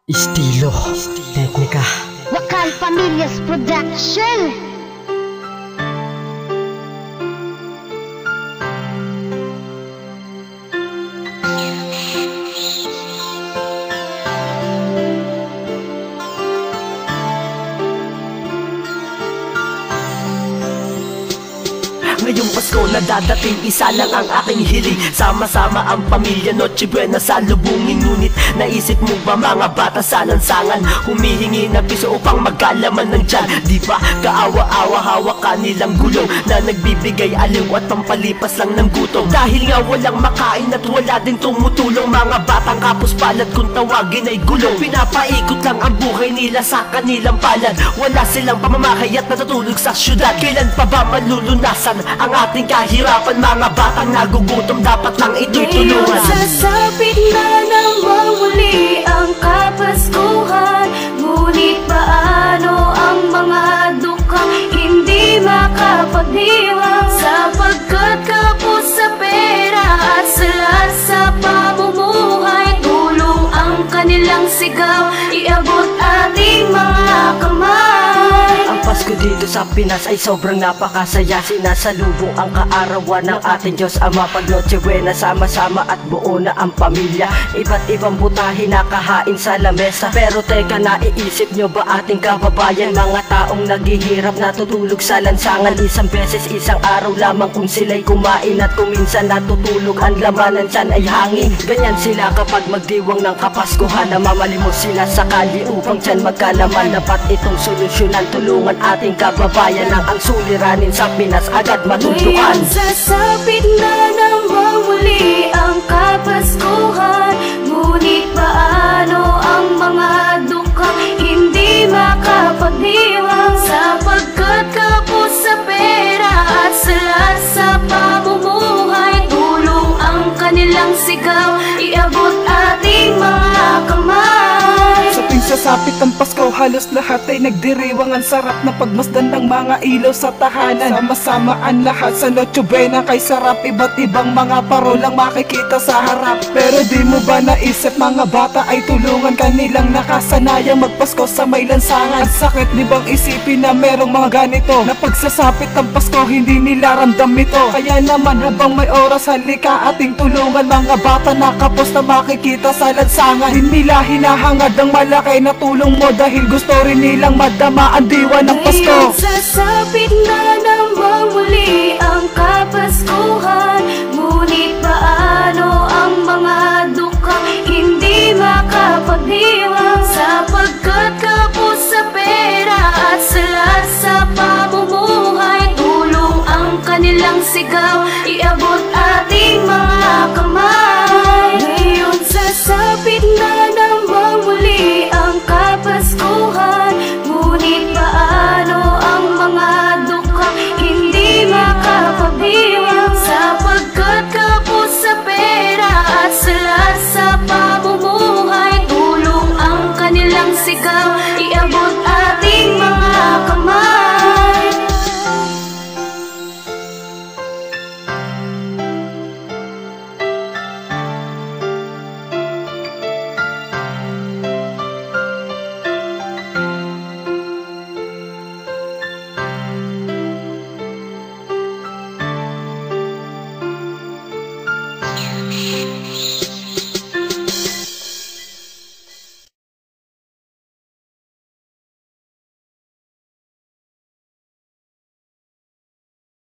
Estilo, teknika. Wakal Familias Production. Ngayong Pasko na dadating, isa lang ang aking hiling. Sama-sama ang pamilya, Noche Buena salubungin. Ngunit naisip mo ba mga bata sa lansangan, humihingi ng piso upang magkalaman ng tiyan? Di ba kaawa-awa hawak kanilang gulong na nagbibigay aliw at pampalipas lang ng gutom? Dahil nga walang makain at wala din tumutulong, mga batang kapos palad kung tawagin ay gulong. Pinapaikot lang ang buhay nila sa kanilang palad, wala silang pamamahay at natutulog sa syudad. Kailan pa ba malulunasan ang ating kahirapan? Mga batang nagugutom, dapat lang ito'y tulungan. Sasapit na namang muli ang Kapaskuhan, ngunit paano ang mga dukang hindi makapagdiwang? Sapagkat kapos sa pera at salat sa pamumuhay, tulong ang kanilang sigaw, iabot ating mga kamay. Ang Pasko dito sa Pinas ay sobrang napakasaya. Sinasalubong ang kaarawan ng ating Diyos Ama. Pag Noche Buena, sama-sama at buo na ang pamilya. Iba't ibang butahe nakahain sa lamesa. Pero teka, naiisip nyo ba ating kababayan? Mga taong naghihirap natutulog sa lansangan, isang beses isang araw lamang kung sila'y kumain. At kung minsan natutulog, ang laman ng tiyan ay hangin. Ganyan sila kapag magdiwang ng Kapaskuhan, namamalimos sila sa kali upang tiyan magkalaman. Dapat itong solusyonan, tulungan ating kababayan nang ang suliranin sa Pinas agad matuldukan. Ngayon sasapit na namang muli ang Kapaskuhan, ngunit paano ang mga dukang hindi makapagdiwang? Sapagkat kapos sa pera at salat sa pamumuhay, tulong ang kanilang sigaw, iabot ating mga kamay. Sa tuwing sasapit ang Pasko, halos lahat ay nagdiriwang. Ang sarap na pagmasdan ng mga ilaw sa tahanan. Sama-sama ang lahat sa Noche Buena, kay sarap. Iba't ibang mga parolang makikita sa harap. Pero di mo ba naisip mga bata ay tulungan kanilang nakasanayang magpasko sa may lansangan? Ang sakit di bang isipin na merong mga ganito, na pagsasapit ang Pasko hindi nila ramdam ito? Kaya naman habang may oras, halika ating tulungan mga bata na kapos na makikita sa lansangan. Di nila hinahangad ang malaki na tulong mo, dahil gusto rin nilang madama ang diwa ng Pasko. Ngayon sasapit na namang muli ang Kapaskuhan,